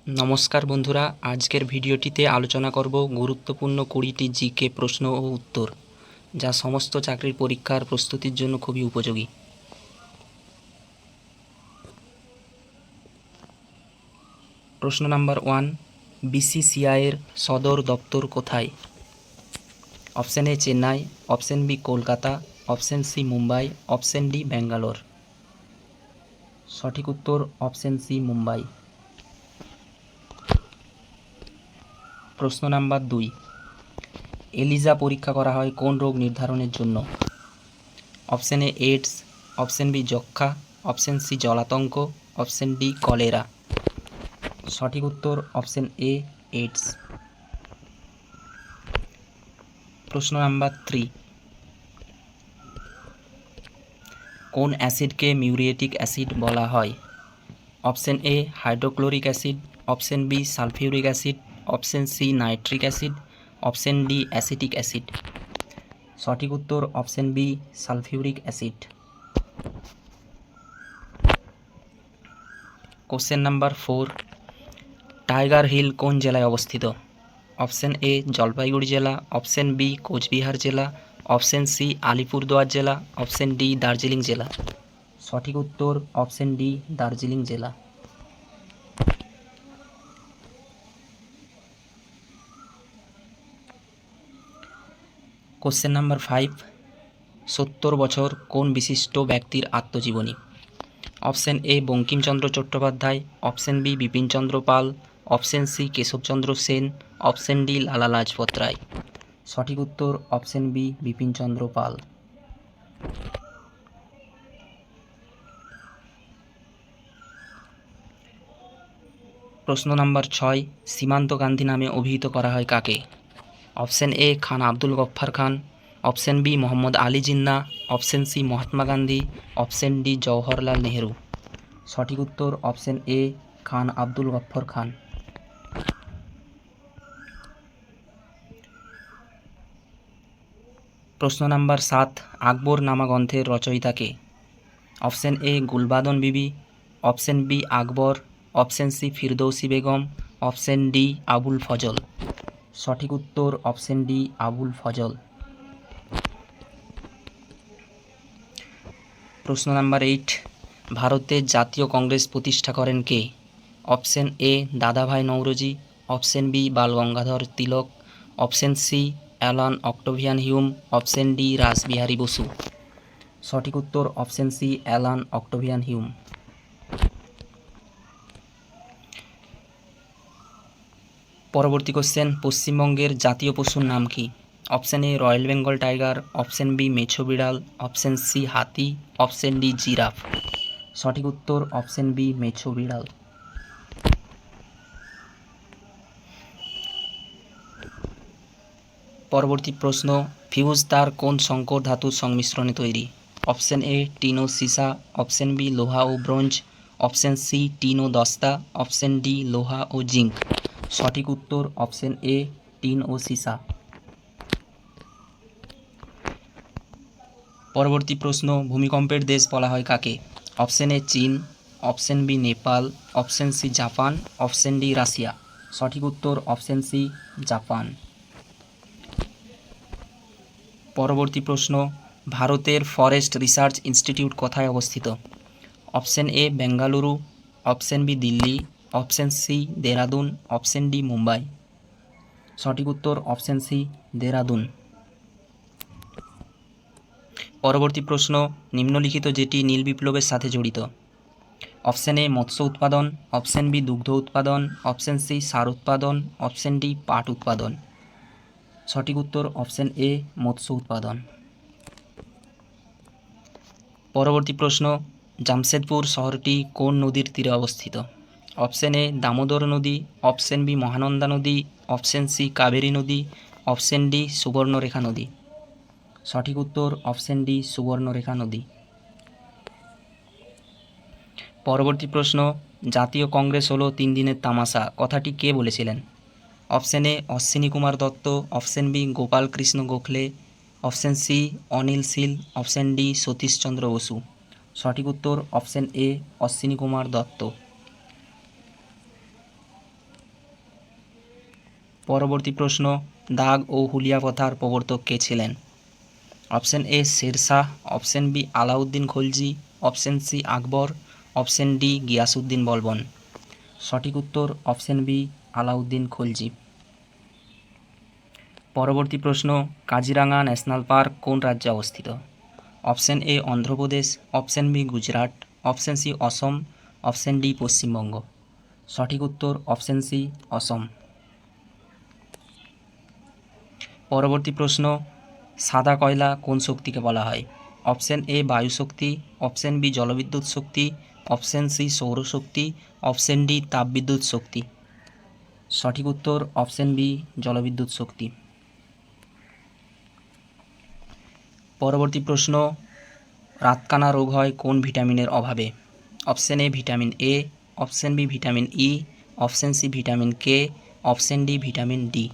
নমস্কার বন্ধুরা, আজকের ভিডিওটিতে আলোচনা করব গুরুত্বপূর্ণ 20টি জিকে প্রশ্ন ও উত্তর, যা সমস্ত চাকরির পরীক্ষার প্রস্তুতির জন্য খুবই উপযোগী। প্রশ্ন নাম্বার 1, বিসিসিআইয়ের সদর দপ্তর কোথায়? Option A Chennai, option B Kolkata, option C Mumbai, option D Bangalore. সঠিক উত্তর অপশন সি মুম্বাই। প্রশ্ন নাম্বার 2, এলিজা পরীক্ষা করা হয় কোন রোগ নির্ধারণের জন্য? Option A AIDS, option B যক্ষ্মা, অপশন সি জলাতঙ্ক, অপশন ডি কলেরা। সঠিক উত্তর অপশন এ এইডস। প্রশ্ন নাম্বার 3, কোন অ্যাসিডকে মিউরিয়েটিক অ্যাসিড বলা হয়? Option A hydrochloric acid, option B sulphuric acid, option C nitric acid, option D acetic acid. সঠিক উত্তর option B sulphuric acid. Question number 4, Tiger Hill কোন জেলায় অবস্থিত? অপশন এ জলপাইগুড়ি জেলা, অপশন বি কোচবিহার জেলা, অপশন সি আলিপুরদুয়ার জেলা, অপশন ডি দার্জিলিং জেলা। সঠিক উত্তর অপশন ডি দার্জিলিং জেলা। কোশ্চেন নাম্বার 5, 70 বছর কোন বিশিষ্ট ব্যক্তির আত্মজীবনী? Option A Bankimchandra Chattopadhyay, option B Bipinchandra Pal, option C Keshabchandra Sen, option D Lala Lajpat রায়। সঠিক উত্তর অপশন বি বিপিনচন্দ্র পাল। প্রশ্ন নাম্বার 6, সীমান্ত গান্ধী নামে অভিহিত করা হয় কাকে? Option A Khan Abdul Gaffar Khan, option B Mohammad Ali Jinnah, option C Mahatma Gandhi, option D Jawaharlal Nehru. সঠিক উত্তর অপশন এ খান আব্দুল গফ্ফর খান। প্রশ্ন নাম্বার 7, আকবর নামা গ্রন্থের রচয়িতা কে? Option A Gulbadan Bibi, option B Akbar, option C Firdausi Begum, option D Abul Fazl. সঠিক উত্তর অপশন ডি আবুল ফজল। প্রশ্ন নাম্বার 8, ভারতের জাতীয় কংগ্রেস প্রতিষ্ঠা করেন কে? Option A Dadabhai Naoroji, option B Bal Gangadhar Tilak, option C Allan Octavian Hume, option D Rashbehari Bose. সঠিক উত্তর option C Allan Octavian Hume. পরবর্তী কোশ্চেন, পশ্চিমবঙ্গের জাতীয় পশুর নাম কি? Option A royal Bengal tiger, option B মেছো বিড়াল, অপশন সি হাতি, অপশন ডি জিরাফ। সঠিক উত্তর অপশন বি মেছো বিড়াল। পরবর্তী প্রশ্ন, ফিউজ তার কোন সংকর ধাতুর সংমিশ্রণে তৈরি? অপশন এ টিন ও সীসা, অপশন বি লোহা ও ব্রোঞ্জ, অপশন সি টিন ও দস্তা, অপশন ডি লোহা ও জিঙ্ক। সঠিক উত্তর অপশন এ টিন ও সীসা। পরবর্তী প্রশ্ন, ভূমিকম্পের দেশ বলা হয় কাকে? অপশন এ চীন, option B Nepal, option C Japan, option D Russia. সঠিক উত্তর অপশন সি জাপান। পরবর্তী প্রশ্ন, ভারতের ফরেস্ট রিসার্চ ইনস্টিটিউট কোথায় অবস্থিত? Option A Bengaluru, option B Delhi, option C Dehradun, option D Mumbai. সঠিক উত্তর অপশন সি দেরাদুন। পরবর্তী প্রশ্ন, নিম্নলিখিত যেটি নীল বিপ্লবের সাথে জড়িত? অপশন এ মৎস্য উৎপাদন, অপশন বি দুগ্ধ উৎপাদন, অপশন সি সার উৎপাদন, অপশন ডি পাট উৎপাদন। সঠিক উত্তর অপশন এ মৎস্য উৎপাদন। পরবর্তী প্রশ্ন, জামশেদপুর শহরটি কোন নদীর তীরে অবস্থিত? অপশন এ দামোদর নদী, অপশন বি মহানন্দা নদী, অপশন সি কাবেরী নদী, অপশন ডি সুবর্ণরেখা নদী। সঠিক উত্তর অপশন ডি সুবর্ণরেখা নদী। পরবর্তী প্রশ্ন, জাতীয় কংগ্রেস হলো 3 দিনের তামাশা কথাটি কে বলেছিলেন? Option A Ashwini Kumar Dutta, option B Gopal Krishna Gokhale, option C Anil Seal, option D Satishchandra Basu. সঠিক উত্তর অপশন এ অশ্বিনী কুমার দত্ত। পরবর্তী প্রশ্ন, দাগ ও হুলিয়া প্রথার প্রবর্তক কে ছিলেন? Option A Sher Shah, option B Alauddin Khalji, option C Akbar, option D Ghiyasuddin Balban. সঠিক উত্তর অপশন বি আলাউদ্দিন খলজি। পরবর্তী প্রশ্ন, কাজিরাঙা ন্যাশনাল পার্ক কোন রাজ্যে অবস্থিত? Option A Andhra Pradesh, option B Gujarat, option C Assam, option D Paschimbanga. সঠিক উত্তর অপশন সি অসম। পরবর্তী প্রশ্ন, সাদা কয়লা কোন শক্তিকে বলা হয়? অপশন এ বায়ু শক্তি, অপশন বি জলবিদ্যুৎ শক্তি, অপশন সি সৌরশক্তি, অপশন ডি তাপবিদ্যুৎ শক্তি। সঠিক উত্তর অপশন বি জলবিদ্যুৎ শক্তি। পরবর্তী প্রশ্ন, রাতকানা রোগ হয় কোন ভিটামিনের অভাবে? Option A vitamin A, option B vitamin E, option C vitamin K, option D vitamin D.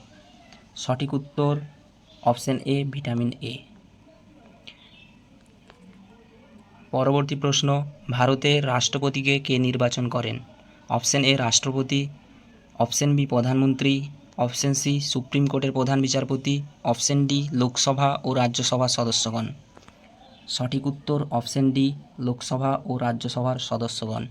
সঠিক উত্তর অপশন এ ভিটামিন এ। পরবর্তী প্রশ্ন, ভারতের রাষ্ট্রপতিকে কে নির্বাচন করেন? অপশন এ রাষ্ট্রপতি, অপশন বি প্রধানমন্ত্রী, অপশন সি সুপ্রিম কোর্টের প্রধান বিচারপতি, অপশন ডি লোকসভা ও রাজ্যসভার সদস্যগণ। সঠিক উত্তর অপশন ডি লোকসভা ও রাজ্যসভার সদস্যগণ।